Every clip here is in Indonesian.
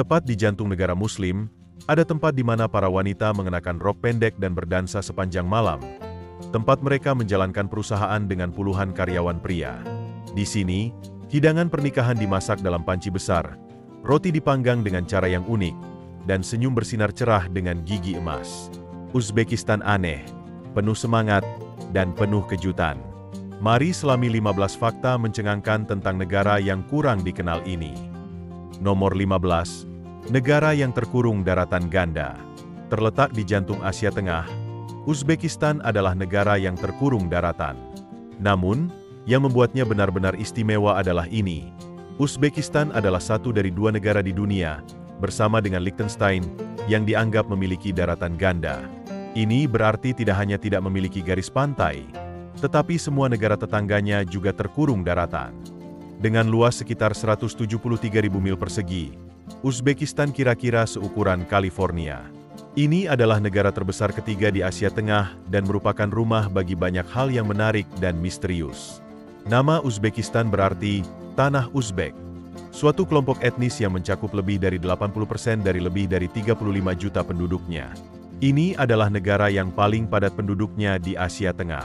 Tepat di jantung negara Muslim, ada tempat di mana para wanita mengenakan rok pendek dan berdansa sepanjang malam. Tempat mereka menjalankan perusahaan dengan puluhan karyawan pria. Di sini, hidangan pernikahan dimasak dalam panci besar, roti dipanggang dengan cara yang unik, dan senyum bersinar cerah dengan gigi emas. Uzbekistan aneh, penuh semangat, dan penuh kejutan. Mari selami 15 fakta mencengangkan tentang negara yang kurang dikenal ini. Nomor 15. Negara yang terkurung daratan ganda. Terletak di jantung Asia Tengah, Uzbekistan adalah negara yang terkurung daratan. Namun, yang membuatnya benar-benar istimewa adalah ini. Uzbekistan adalah satu dari dua negara di dunia, bersama dengan Liechtenstein, yang dianggap memiliki daratan ganda. Ini berarti tidak hanya tidak memiliki garis pantai, tetapi semua negara tetangganya juga terkurung daratan. Dengan luas sekitar 173.000 mil persegi, Uzbekistan kira-kira seukuran California. Ini adalah negara terbesar ketiga di Asia Tengah dan merupakan rumah bagi banyak hal yang menarik dan misterius. Nama Uzbekistan berarti Tanah Uzbek, suatu kelompok etnis yang mencakup lebih dari 80% dari lebih dari 35 juta penduduknya. Ini adalah negara yang paling padat penduduknya di Asia Tengah.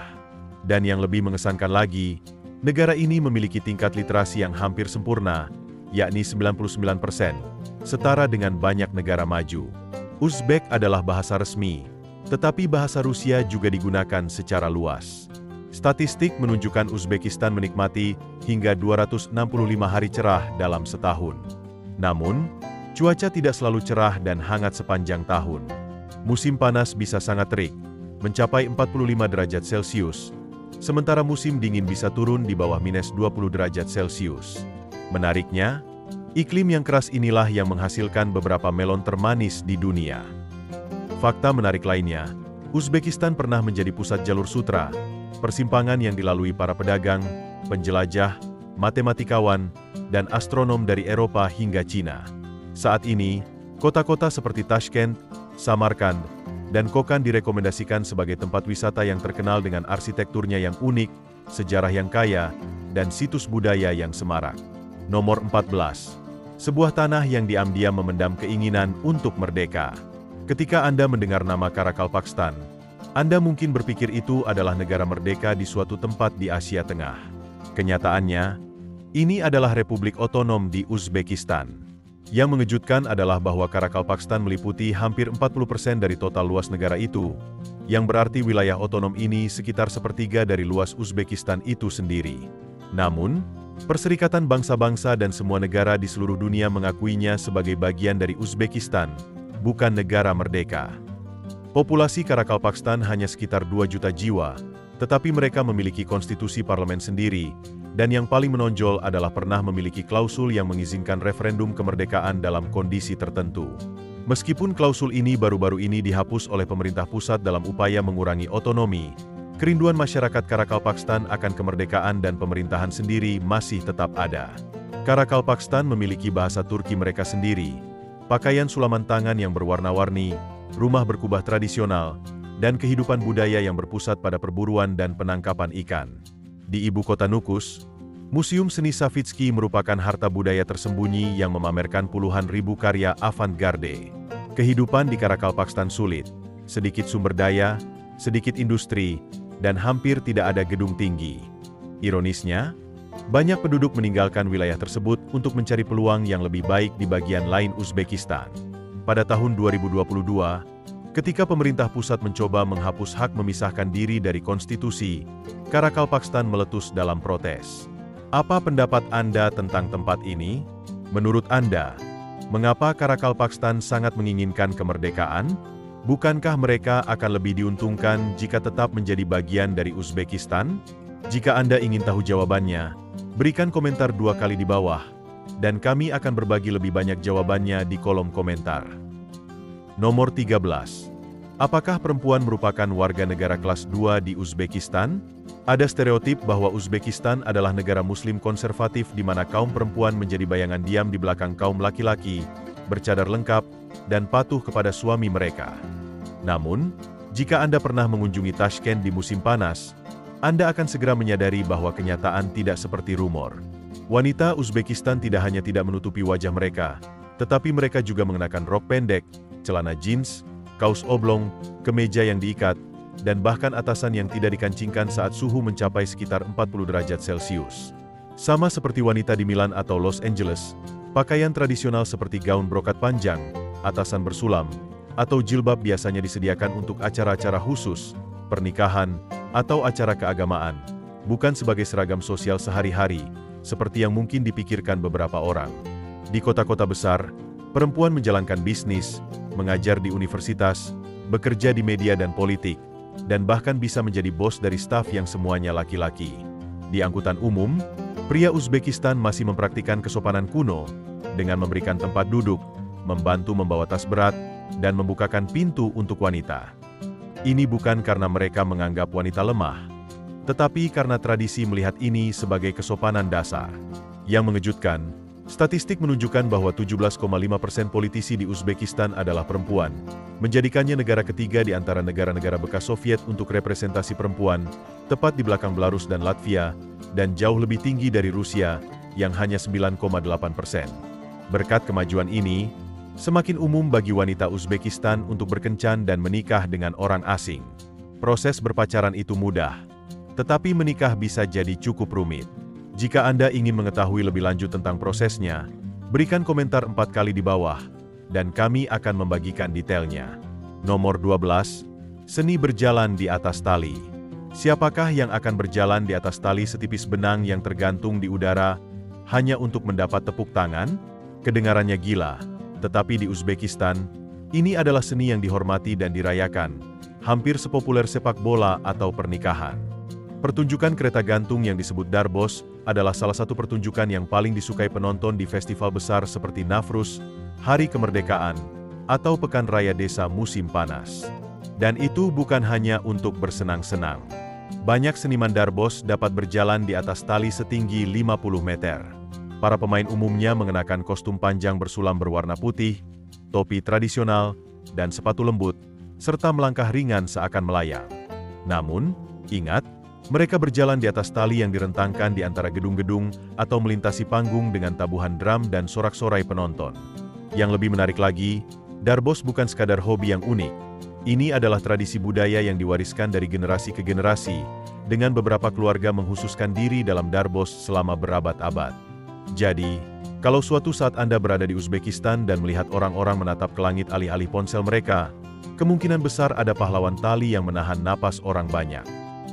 Dan yang lebih mengesankan lagi, negara ini memiliki tingkat literasi yang hampir sempurna, yakni 99%, setara dengan banyak negara maju. Uzbek adalah bahasa resmi, tetapi bahasa Rusia juga digunakan secara luas. Statistik menunjukkan Uzbekistan menikmati hingga 265 hari cerah dalam setahun. Namun, cuaca tidak selalu cerah dan hangat sepanjang tahun. Musim panas bisa sangat terik, mencapai 45 derajat Celcius, sementara musim dingin bisa turun di bawah minus 20 derajat Celcius. Menariknya, iklim yang keras inilah yang menghasilkan beberapa melon termanis di dunia. Fakta menarik lainnya, Uzbekistan pernah menjadi pusat jalur sutra, persimpangan yang dilalui para pedagang, penjelajah, matematikawan, dan astronom dari Eropa hingga Cina. Saat ini, kota-kota seperti Tashkent, Samarkand, dan Kokand direkomendasikan sebagai tempat wisata yang terkenal dengan arsitekturnya yang unik, sejarah yang kaya, dan situs budaya yang semarak. Nomor 14. Sebuah tanah yang diam-diam memendam keinginan untuk merdeka. Ketika Anda mendengar nama Karakalpakstan, Anda mungkin berpikir itu adalah negara merdeka di suatu tempat di Asia Tengah. Kenyataannya, ini adalah Republik Otonom di Uzbekistan. Yang mengejutkan adalah bahwa Karakalpakstan meliputi hampir 40% dari total luas negara itu, yang berarti wilayah otonom ini sekitar sepertiga dari luas Uzbekistan itu sendiri. Namun, Perserikatan Bangsa-Bangsa dan semua negara di seluruh dunia mengakuinya sebagai bagian dari Uzbekistan, bukan negara merdeka. Populasi Karakalpakstan hanya sekitar 2 juta jiwa, tetapi mereka memiliki konstitusi parlemen sendiri, dan yang paling menonjol adalah pernah memiliki klausul yang mengizinkan referendum kemerdekaan dalam kondisi tertentu. Meskipun klausul ini baru-baru ini dihapus oleh pemerintah pusat dalam upaya mengurangi otonomi, kerinduan masyarakat Karakalpakstan akan kemerdekaan dan pemerintahan sendiri masih tetap ada. Karakalpakstan memiliki bahasa Turki mereka sendiri, pakaian sulaman tangan yang berwarna-warni, rumah berkubah tradisional, dan kehidupan budaya yang berpusat pada perburuan dan penangkapan ikan. Di ibu kota Nukus, Museum Seni Savitsky merupakan harta budaya tersembunyi yang memamerkan puluhan ribu karya avant-garde. Kehidupan di Karakalpakstan sulit, sedikit sumber daya, sedikit industri, dan hampir tidak ada gedung tinggi. Ironisnya, banyak penduduk meninggalkan wilayah tersebut untuk mencari peluang yang lebih baik di bagian lain Uzbekistan. Pada tahun 2022, ketika pemerintah pusat mencoba menghapus hak memisahkan diri dari konstitusi, Karakalpakstan meletus dalam protes. Apa pendapat Anda tentang tempat ini? Menurut Anda, mengapa Karakalpakstan sangat menginginkan kemerdekaan? Bukankah mereka akan lebih diuntungkan jika tetap menjadi bagian dari Uzbekistan? Jika Anda ingin tahu jawabannya, berikan komentar 2 kali di bawah, dan kami akan berbagi lebih banyak jawabannya di kolom komentar. Nomor 13. Apakah perempuan merupakan warga negara kelas 2 di Uzbekistan? Ada stereotip bahwa Uzbekistan adalah negara Muslim konservatif di mana kaum perempuan menjadi bayangan diam di belakang kaum laki-laki, bercadar lengkap, dan patuh kepada suami mereka. Namun, jika Anda pernah mengunjungi Tashkent di musim panas, Anda akan segera menyadari bahwa kenyataan tidak seperti rumor. Wanita Uzbekistan tidak hanya tidak menutupi wajah mereka, Tetapi mereka juga mengenakan rok pendek, celana jeans, kaos oblong, kemeja yang diikat, dan bahkan atasan yang tidak dikancingkan saat suhu mencapai sekitar 40 derajat Celcius. Sama seperti wanita di Milan atau Los Angeles, pakaian tradisional seperti gaun brokat panjang, atasan bersulam, atau jilbab biasanya disediakan untuk acara-acara khusus, pernikahan, atau acara keagamaan, bukan sebagai seragam sosial sehari-hari, seperti yang mungkin dipikirkan beberapa orang. Di kota-kota besar, perempuan menjalankan bisnis, mengajar di universitas, bekerja di media dan politik, dan bahkan bisa menjadi bos dari staf yang semuanya laki-laki. Di angkutan umum, pria Uzbekistan masih mempraktikkan kesopanan kuno dengan memberikan tempat duduk, membantu membawa tas berat, dan membukakan pintu untuk wanita. Ini bukan karena mereka menganggap wanita lemah, tetapi karena tradisi melihat ini sebagai kesopanan dasar. Yang mengejutkan, statistik menunjukkan bahwa 17,5% politisi di Uzbekistan adalah perempuan, menjadikannya negara ketiga di antara negara-negara bekas Soviet untuk representasi perempuan, tepat di belakang Belarus dan Latvia, dan jauh lebih tinggi dari Rusia, yang hanya 9,8%. Berkat kemajuan ini, semakin umum bagi wanita Uzbekistan untuk berkencan dan menikah dengan orang asing. Proses berpacaran itu mudah, tetapi menikah bisa jadi cukup rumit. Jika Anda ingin mengetahui lebih lanjut tentang prosesnya, berikan komentar 4 kali di bawah, dan kami akan membagikan detailnya. Nomor 12. Seni berjalan di atas tali. Siapakah yang akan berjalan di atas tali setipis benang yang tergantung di udara, hanya untuk mendapat tepuk tangan? Kedengarannya gila, tetapi di Uzbekistan, ini adalah seni yang dihormati dan dirayakan, hampir sepopuler sepak bola atau pernikahan. Pertunjukan kereta gantung yang disebut Darbos adalah salah satu pertunjukan yang paling disukai penonton di festival besar seperti Nafruz, Hari Kemerdekaan, atau Pekan Raya Desa musim panas. Dan itu bukan hanya untuk bersenang-senang. Banyak seniman Darbos dapat berjalan di atas tali setinggi 50 meter. Para pemain umumnya mengenakan kostum panjang bersulam berwarna putih, topi tradisional, dan sepatu lembut, serta melangkah ringan seakan melayang. Namun, ingat, mereka berjalan di atas tali yang direntangkan di antara gedung-gedung atau melintasi panggung dengan tabuhan drum dan sorak-sorai penonton. Yang lebih menarik lagi, Darbos bukan sekadar hobi yang unik. Ini adalah tradisi budaya yang diwariskan dari generasi ke generasi, dengan beberapa keluarga menghususkan diri dalam Darbos selama berabad-abad. Jadi, kalau suatu saat Anda berada di Uzbekistan dan melihat orang-orang menatap ke langit alih-alih ponsel mereka, kemungkinan besar ada pahlawan tali yang menahan napas orang banyak.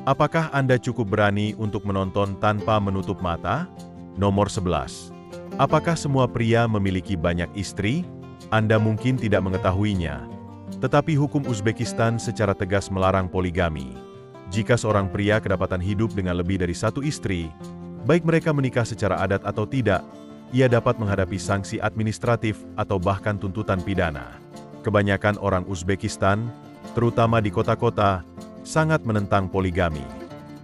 Apakah Anda cukup berani untuk menonton tanpa menutup mata? Nomor 11. Apakah semua pria memiliki banyak istri? Anda mungkin tidak mengetahuinya. Tetapi hukum Uzbekistan secara tegas melarang poligami. Jika seorang pria kedapatan hidup dengan lebih dari satu istri, baik mereka menikah secara adat atau tidak, ia dapat menghadapi sanksi administratif atau bahkan tuntutan pidana. Kebanyakan orang Uzbekistan, terutama di kota-kota, sangat menentang poligami.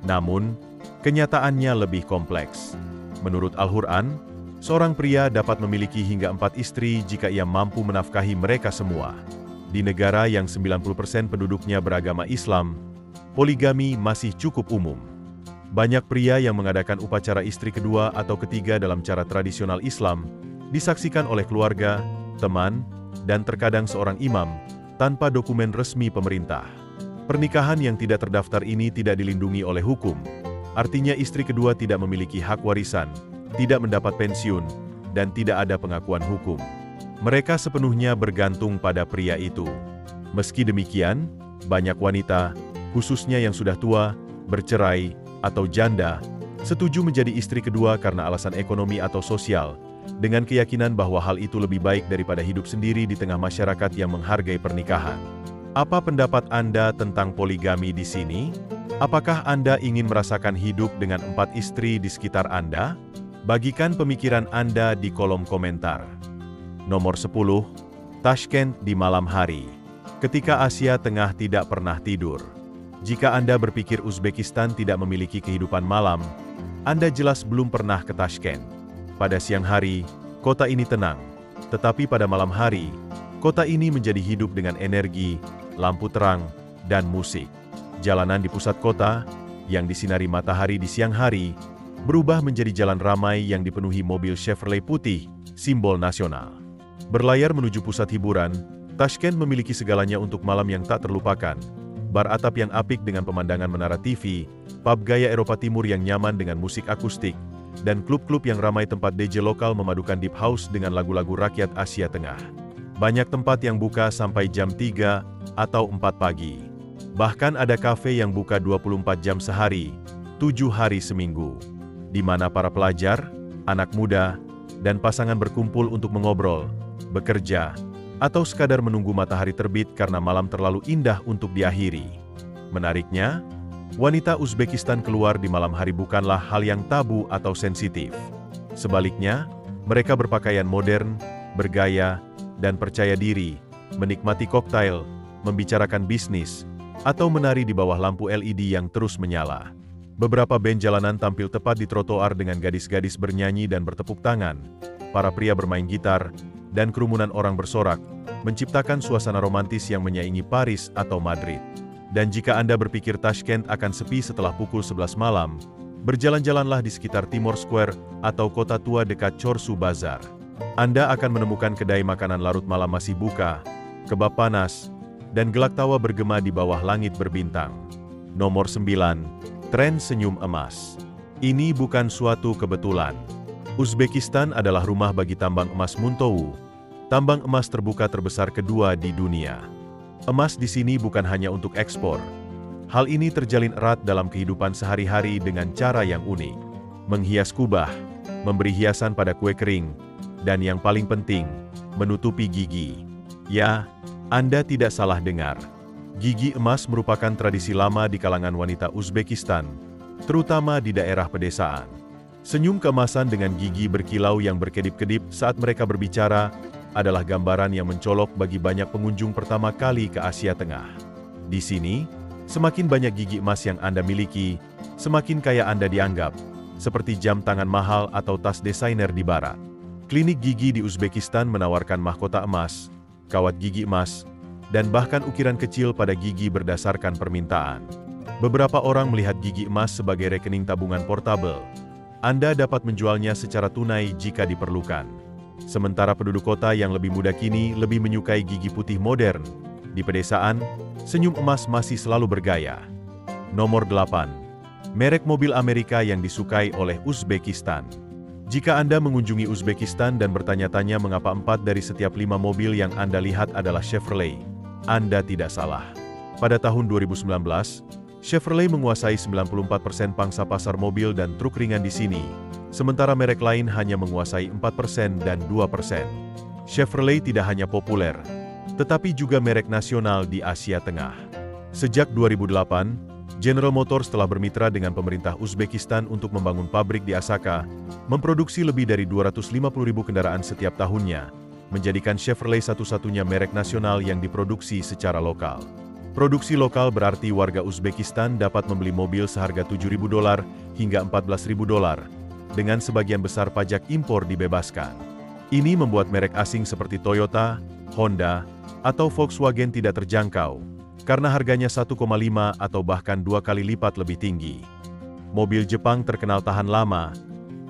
Namun, kenyataannya lebih kompleks. Menurut Al-Quran, seorang pria dapat memiliki hingga 4 istri jika ia mampu menafkahi mereka semua. Di negara yang 90% penduduknya beragama Islam, poligami masih cukup umum. Banyak pria yang mengadakan upacara istri kedua atau ketiga dalam cara tradisional Islam, disaksikan oleh keluarga, teman, dan terkadang seorang imam, tanpa dokumen resmi pemerintah. Pernikahan yang tidak terdaftar ini tidak dilindungi oleh hukum. Artinya istri kedua tidak memiliki hak warisan, tidak mendapat pensiun, dan tidak ada pengakuan hukum. Mereka sepenuhnya bergantung pada pria itu. Meski demikian, banyak wanita, khususnya yang sudah tua, bercerai, atau janda, setuju menjadi istri kedua karena alasan ekonomi atau sosial, dengan keyakinan bahwa hal itu lebih baik daripada hidup sendiri di tengah masyarakat yang menghargai pernikahan. Apa pendapat Anda tentang poligami di sini? Apakah Anda ingin merasakan hidup dengan 4 istri di sekitar Anda? Bagikan pemikiran Anda di kolom komentar. Nomor 10. Tashkent di malam hari. Ketika Asia Tengah tidak pernah tidur. Jika Anda berpikir Uzbekistan tidak memiliki kehidupan malam, Anda jelas belum pernah ke Tashkent. Pada siang hari, kota ini tenang. Tetapi pada malam hari, kota ini menjadi hidup dengan energi, lampu terang, dan musik. Jalanan di pusat kota, yang disinari matahari di siang hari, berubah menjadi jalan ramai yang dipenuhi mobil Chevrolet putih, simbol nasional. Berlayar menuju pusat hiburan, Tashkent memiliki segalanya untuk malam yang tak terlupakan. Bar atap yang apik dengan pemandangan menara TV, pub gaya Eropa Timur yang nyaman dengan musik akustik, dan klub-klub yang ramai tempat DJ lokal memadukan deep house dengan lagu-lagu rakyat Asia Tengah. Banyak tempat yang buka sampai jam 3 atau 4 pagi. Bahkan ada kafe yang buka 24 jam sehari, 7 hari seminggu, di mana para pelajar, anak muda, dan pasangan berkumpul untuk mengobrol, bekerja, atau sekadar menunggu matahari terbit karena malam terlalu indah untuk diakhiri. Menariknya, wanita Uzbekistan keluar di malam hari bukanlah hal yang tabu atau sensitif. Sebaliknya, mereka berpakaian modern, bergaya, dan percaya diri, menikmati koktail, membicarakan bisnis, atau menari di bawah lampu LED yang terus menyala. Beberapa band jalanan tampil tepat di trotoar dengan gadis-gadis bernyanyi dan bertepuk tangan, para pria bermain gitar, dan kerumunan orang bersorak, menciptakan suasana romantis yang menyaingi Paris atau Madrid. Dan jika Anda berpikir Tashkent akan sepi setelah pukul 11 malam, berjalan-jalanlah di sekitar Timor Square atau kota tua dekat Chorsu Bazar. Anda akan menemukan kedai makanan larut malam masih buka, kebab panas, dan gelak tawa bergema di bawah langit berbintang. Nomor 9. Tren Senyum Emas. Ini bukan suatu kebetulan. Uzbekistan adalah rumah bagi tambang emas Muntowu, tambang emas terbuka terbesar kedua di dunia. Emas di sini bukan hanya untuk ekspor. Hal ini terjalin erat dalam kehidupan sehari-hari dengan cara yang unik. Menghias kubah, memberi hiasan pada kue kering, dan yang paling penting, menutupi gigi. Ya, Anda tidak salah dengar. Gigi emas merupakan tradisi lama di kalangan wanita Uzbekistan, terutama di daerah pedesaan. Senyum keemasan dengan gigi berkilau yang berkedip-kedip saat mereka berbicara adalah gambaran yang mencolok bagi banyak pengunjung pertama kali ke Asia Tengah. Di sini, semakin banyak gigi emas yang Anda miliki, semakin kaya Anda dianggap, seperti jam tangan mahal atau tas desainer di barat. Klinik gigi di Uzbekistan menawarkan mahkota emas, kawat gigi emas, dan bahkan ukiran kecil pada gigi berdasarkan permintaan. Beberapa orang melihat gigi emas sebagai rekening tabungan portabel. Anda dapat menjualnya secara tunai jika diperlukan. Sementara penduduk kota yang lebih muda kini lebih menyukai gigi putih modern. Di pedesaan, senyum emas masih selalu bergaya. Nomor 8. Merek mobil Amerika yang disukai oleh Uzbekistan. Jika Anda mengunjungi Uzbekistan dan bertanya-tanya mengapa 4 dari setiap 5 mobil yang Anda lihat adalah Chevrolet, Anda tidak salah. Pada tahun 2019, Chevrolet menguasai 94% pangsa pasar mobil dan truk ringan di sini, sementara merek lain hanya menguasai 4% dan 2%. Chevrolet tidak hanya populer, tetapi juga merek nasional di Asia Tengah. Sejak 2008, General Motors telah bermitra dengan pemerintah Uzbekistan untuk membangun pabrik di Asaka, memproduksi lebih dari 250.000 kendaraan setiap tahunnya, menjadikan Chevrolet satu-satunya merek nasional yang diproduksi secara lokal. Produksi lokal berarti warga Uzbekistan dapat membeli mobil seharga $7.000 hingga $14.000, dengan sebagian besar pajak impor dibebaskan. Ini membuat merek asing seperti Toyota, Honda, atau Volkswagen tidak terjangkau, karena harganya 1,5 atau bahkan 2 kali lipat lebih tinggi. Mobil Jepang terkenal tahan lama,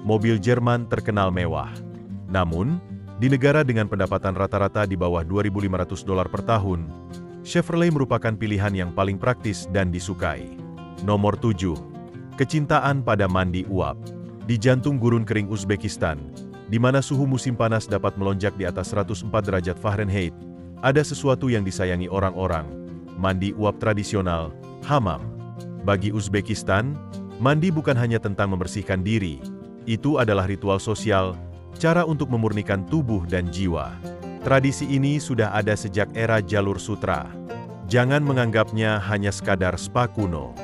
mobil Jerman terkenal mewah. Namun, di negara dengan pendapatan rata-rata di bawah $2.500 per tahun, Chevrolet merupakan pilihan yang paling praktis dan disukai. Nomor 7. Kecintaan pada mandi uap. Di jantung gurun kering Uzbekistan, di mana suhu musim panas dapat melonjak di atas 104 derajat Fahrenheit, ada sesuatu yang disayangi orang-orang, mandi uap tradisional, hammam. Bagi Uzbekistan, mandi bukan hanya tentang membersihkan diri, itu adalah ritual sosial, cara untuk memurnikan tubuh dan jiwa. Tradisi ini sudah ada sejak era jalur sutra. Jangan menganggapnya hanya sekadar spa kuno.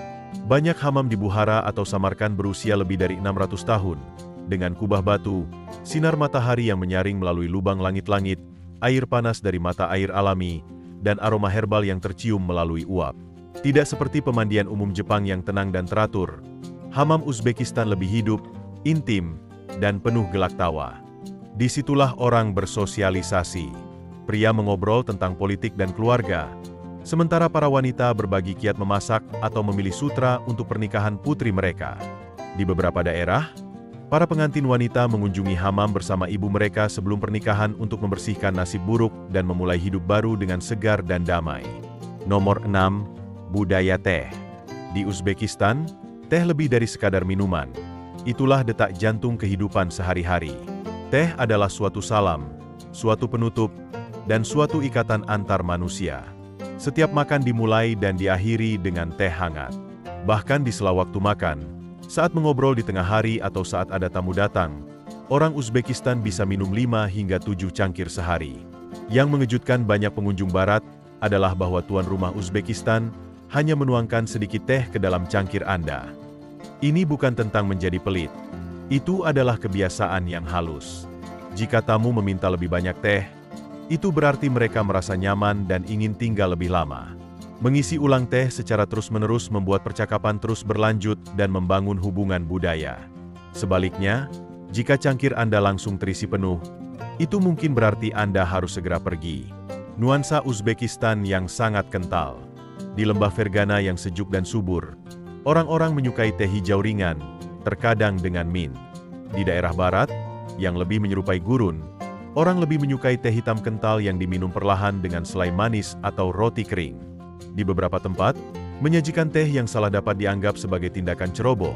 Banyak hammam di Bukhara atau Samarkand berusia lebih dari 600 tahun. Dengan kubah batu, sinar matahari yang menyaring melalui lubang langit-langit, air panas dari mata air alami, dan aroma herbal yang tercium melalui uap. Tidak seperti pemandian umum Jepang yang tenang dan teratur, hammam Uzbekistan lebih hidup, intim, dan penuh gelak tawa. Disitulah orang bersosialisasi. Pria mengobrol tentang politik dan keluarga, sementara para wanita berbagi kiat memasak atau memilih sutra untuk pernikahan putri mereka. Di beberapa daerah, Para pengantin wanita mengunjungi hamam bersama ibu mereka sebelum pernikahan untuk membersihkan nasib buruk dan memulai hidup baru dengan segar dan damai. Nomor 6. Budaya teh. Di Uzbekistan, teh lebih dari sekadar minuman. Itulah detak jantung kehidupan sehari-hari. Teh adalah suatu salam, suatu penutup, dan suatu ikatan antar manusia. Setiap makan dimulai dan diakhiri dengan teh hangat. Bahkan di sela waktu makan, saat mengobrol di tengah hari atau saat ada tamu datang, orang Uzbekistan bisa minum 5 hingga 7 cangkir sehari. Yang mengejutkan banyak pengunjung barat adalah bahwa tuan rumah Uzbekistan hanya menuangkan sedikit teh ke dalam cangkir Anda. Ini bukan tentang menjadi pelit. Itu adalah kebiasaan yang halus. Jika tamu meminta lebih banyak teh, itu berarti mereka merasa nyaman dan ingin tinggal lebih lama. Mengisi ulang teh secara terus-menerus membuat percakapan terus berlanjut dan membangun hubungan budaya. Sebaliknya, jika cangkir Anda langsung terisi penuh, itu mungkin berarti Anda harus segera pergi. Nuansa Uzbekistan yang sangat kental. Di lembah Fergana yang sejuk dan subur, orang-orang menyukai teh hijau ringan, terkadang dengan mint. Di daerah barat, yang lebih menyerupai gurun, orang lebih menyukai teh hitam kental yang diminum perlahan dengan selai manis atau roti kering. Di beberapa tempat, menyajikan teh yang salah dapat dianggap sebagai tindakan ceroboh,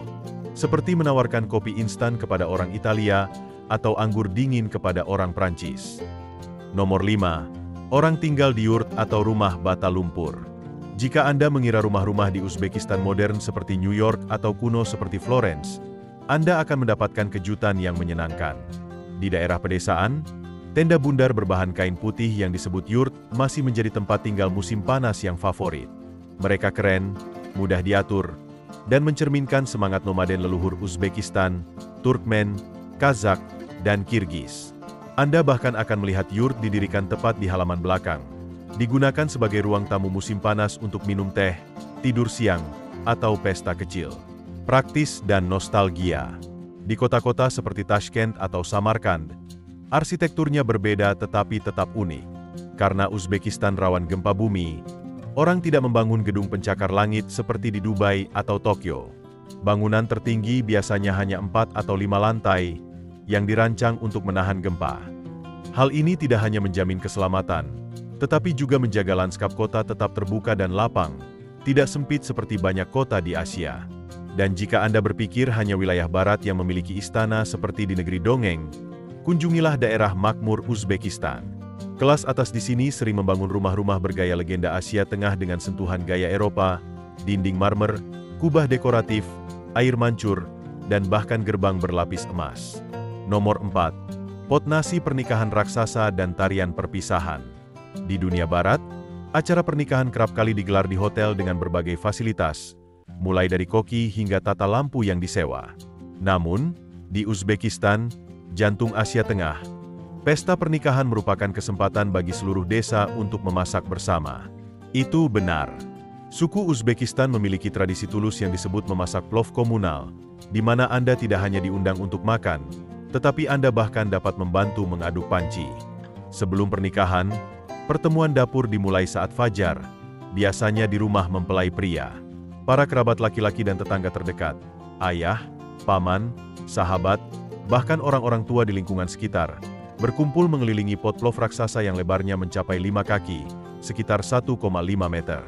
seperti menawarkan kopi instan kepada orang Italia atau anggur dingin kepada orang Prancis. Nomor 5. Orang tinggal di yurt atau rumah bata lumpur. Jika Anda mengira rumah-rumah di Uzbekistan modern seperti New York atau kuno seperti Florence, Anda akan mendapatkan kejutan yang menyenangkan. Di daerah pedesaan, tenda bundar berbahan kain putih yang disebut yurt masih menjadi tempat tinggal musim panas yang favorit. Mereka keren, mudah diatur, dan mencerminkan semangat nomaden leluhur Uzbekistan, Turkmen, Kazakh, dan Kirgiz. Anda bahkan akan melihat yurt didirikan tepat di halaman belakang, digunakan sebagai ruang tamu musim panas untuk minum teh, tidur siang, atau pesta kecil. Praktis dan nostalgia. Di kota-kota seperti Tashkent atau Samarkand, arsitekturnya berbeda tetapi tetap unik. Karena Uzbekistan rawan gempa bumi, orang tidak membangun gedung pencakar langit seperti di Dubai atau Tokyo. Bangunan tertinggi biasanya hanya 4 atau 5 lantai, yang dirancang untuk menahan gempa. Hal ini tidak hanya menjamin keselamatan, tetapi juga menjaga lanskap kota tetap terbuka dan lapang, tidak sempit seperti banyak kota di Asia. Dan jika Anda berpikir hanya wilayah barat yang memiliki istana seperti di negeri dongeng, kunjungilah daerah makmur Uzbekistan. Kelas atas di sini sering membangun rumah-rumah bergaya legenda Asia Tengah dengan sentuhan gaya Eropa, dinding marmer, kubah dekoratif, air mancur, dan bahkan gerbang berlapis emas. Nomor 4. Pot nasi pernikahan raksasa dan tarian perpisahan. Di dunia barat, acara pernikahan kerap kali digelar di hotel dengan berbagai fasilitas, mulai dari koki hingga tata lampu yang disewa. Namun, di Uzbekistan, jantung Asia Tengah, pesta pernikahan merupakan kesempatan bagi seluruh desa untuk memasak bersama. Itu benar. Suku Uzbekistan memiliki tradisi tulus yang disebut memasak plov komunal, di mana Anda tidak hanya diundang untuk makan, tetapi Anda bahkan dapat membantu mengaduk panci. Sebelum pernikahan, pertemuan dapur dimulai saat fajar, biasanya di rumah mempelai pria. Para kerabat laki-laki dan tetangga terdekat, ayah, paman, sahabat, bahkan orang-orang tua di lingkungan sekitar, berkumpul mengelilingi pot plov raksasa yang lebarnya mencapai 5 kaki, sekitar 1,5 meter.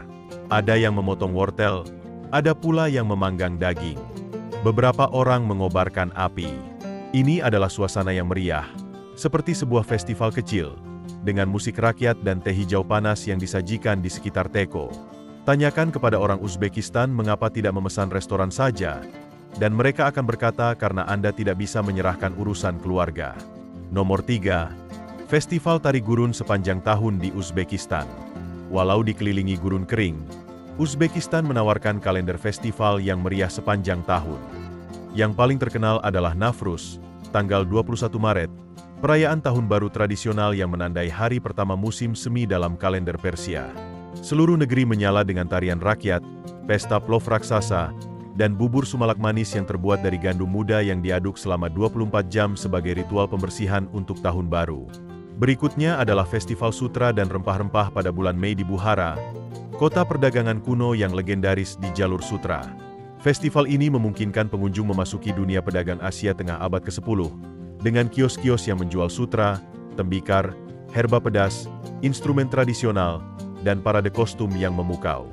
Ada yang memotong wortel, ada pula yang memanggang daging. Beberapa orang mengobarkan api. Ini adalah suasana yang meriah, seperti sebuah festival kecil, dengan musik rakyat dan teh hijau panas yang disajikan di sekitar teko. Tanyakan kepada orang Uzbekistan mengapa tidak memesan restoran saja, dan mereka akan berkata karena Anda tidak bisa menyerahkan urusan keluarga. Nomor 3. Festival Tari Gurun sepanjang tahun di Uzbekistan. Walau dikelilingi gurun kering, Uzbekistan menawarkan kalender festival yang meriah sepanjang tahun. Yang paling terkenal adalah Nafruz, tanggal 21 Maret, perayaan tahun baru tradisional yang menandai hari pertama musim semi dalam kalender Persia. Seluruh negeri menyala dengan tarian rakyat, pesta plov raksasa, dan bubur sumalak manis yang terbuat dari gandum muda yang diaduk selama 24 jam sebagai ritual pembersihan untuk tahun baru. Berikutnya adalah Festival Sutra dan Rempah-Rempah pada bulan Mei di Bukhara, kota perdagangan kuno yang legendaris di jalur sutra. Festival ini memungkinkan pengunjung memasuki dunia pedagang Asia Tengah abad ke-10, dengan kios-kios yang menjual sutra, tembikar, herba pedas, instrumen tradisional, dan parade kostum yang memukau.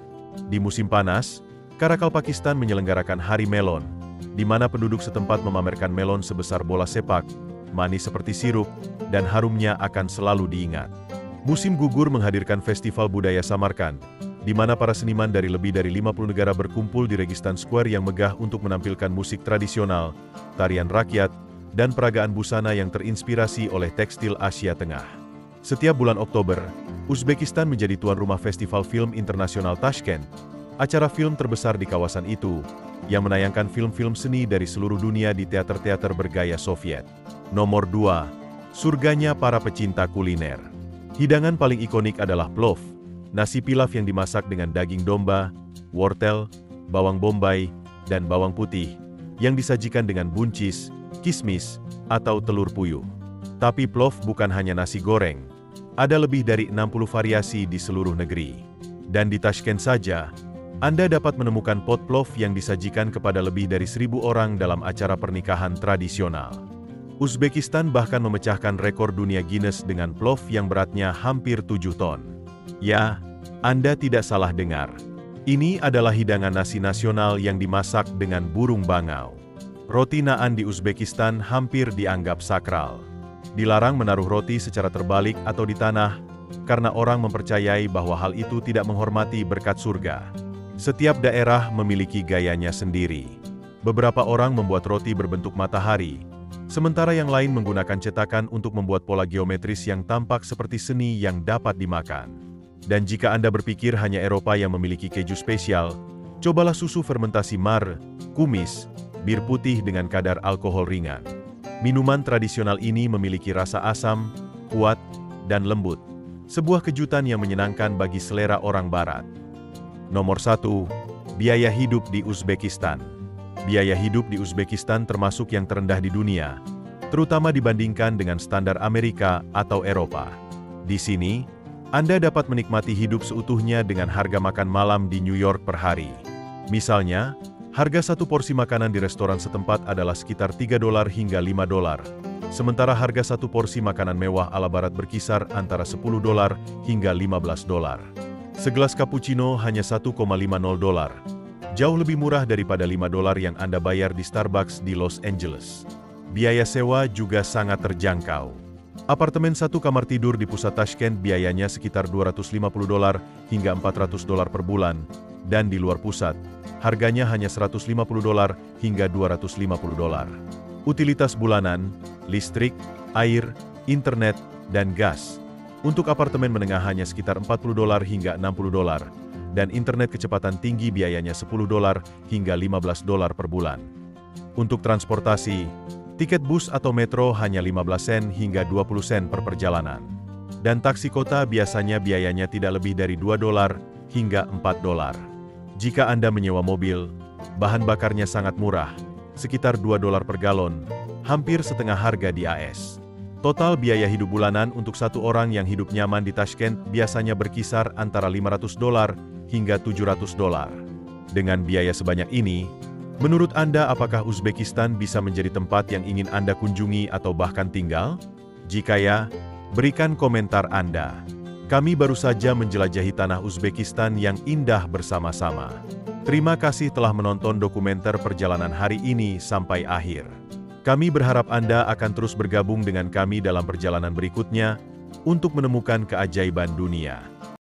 Di musim panas, Karakal Pakistan menyelenggarakan Hari Melon, di mana penduduk setempat memamerkan melon sebesar bola sepak, manis seperti sirup, dan harumnya akan selalu diingat. Musim gugur menghadirkan Festival Budaya Samarkand, di mana para seniman dari lebih dari 50 negara berkumpul di Registan Square yang megah untuk menampilkan musik tradisional, tarian rakyat, dan peragaan busana yang terinspirasi oleh tekstil Asia Tengah. Setiap bulan Oktober, Uzbekistan menjadi tuan rumah Festival Film Internasional Tashkent, acara film terbesar di kawasan itu, yang menayangkan film-film seni dari seluruh dunia di teater-teater bergaya Soviet. Nomor 2. Surganya para pecinta kuliner. Hidangan paling ikonik adalah plov, nasi pilaf yang dimasak dengan daging domba, wortel, bawang bombay, dan bawang putih, yang disajikan dengan buncis, kismis, atau telur puyuh. Tapi plov bukan hanya nasi goreng, ada lebih dari 60 variasi di seluruh negeri. Dan di Tashkent saja, Anda dapat menemukan pot plov yang disajikan kepada lebih dari 1.000 orang dalam acara pernikahan tradisional. Uzbekistan bahkan memecahkan rekor dunia Guinness dengan plov yang beratnya hampir 7 ton. Ya, Anda tidak salah dengar. Ini adalah hidangan nasi nasional yang dimasak dengan burung bangau. Roti naan di Uzbekistan hampir dianggap sakral. Dilarang menaruh roti secara terbalik atau di tanah, karena orang mempercayai bahwa hal itu tidak menghormati berkat surga. Setiap daerah memiliki gayanya sendiri. Beberapa orang membuat roti berbentuk matahari, sementara yang lain menggunakan cetakan untuk membuat pola geometris yang tampak seperti seni yang dapat dimakan. Dan jika Anda berpikir hanya Eropa yang memiliki keju spesial, cobalah susu fermentasi mar, kumis, bir putih dengan kadar alkohol ringan. Minuman tradisional ini memiliki rasa asam, kuat, dan lembut. Sebuah kejutan yang menyenangkan bagi selera orang barat. Nomor 1. Biaya hidup di Uzbekistan. Biaya hidup di Uzbekistan termasuk yang terendah di dunia, terutama dibandingkan dengan standar Amerika atau Eropa. Di sini, Anda dapat menikmati hidup seutuhnya dengan harga makan malam di New York per hari. Misalnya, harga satu porsi makanan di restoran setempat adalah sekitar $3 hingga $5, sementara harga satu porsi makanan mewah ala barat berkisar antara $10 hingga $15. Segelas cappuccino hanya $1,50, jauh lebih murah daripada $5 yang Anda bayar di Starbucks di Los Angeles. Biaya sewa juga sangat terjangkau. Apartemen satu kamar tidur di pusat Tashkent biayanya sekitar $250 hingga $400 per bulan, dan di luar pusat, harganya hanya $150 hingga $250. Utilitas bulanan, listrik, air, internet, dan gas. Untuk apartemen menengah hanya sekitar $40 hingga $60, dan internet kecepatan tinggi biayanya $10 hingga $15 per bulan. Untuk transportasi, tiket bus atau metro hanya 15 sen hingga 20 sen per perjalanan. Dan taksi kota biasanya biayanya tidak lebih dari $2 hingga $4. Jika Anda menyewa mobil, bahan bakarnya sangat murah, sekitar $2 per galon, hampir setengah harga di AS. Total biaya hidup bulanan untuk satu orang yang hidup nyaman di Tashkent biasanya berkisar antara $500 hingga $700. Dengan biaya sebanyak ini, menurut Anda apakah Uzbekistan bisa menjadi tempat yang ingin Anda kunjungi atau bahkan tinggal? Jika ya, berikan komentar Anda. Kami baru saja menjelajahi tanah Uzbekistan yang indah bersama-sama. Terima kasih telah menonton dokumenter perjalanan hari ini sampai akhir. Kami berharap Anda akan terus bergabung dengan kami dalam perjalanan berikutnya untuk menemukan keajaiban dunia.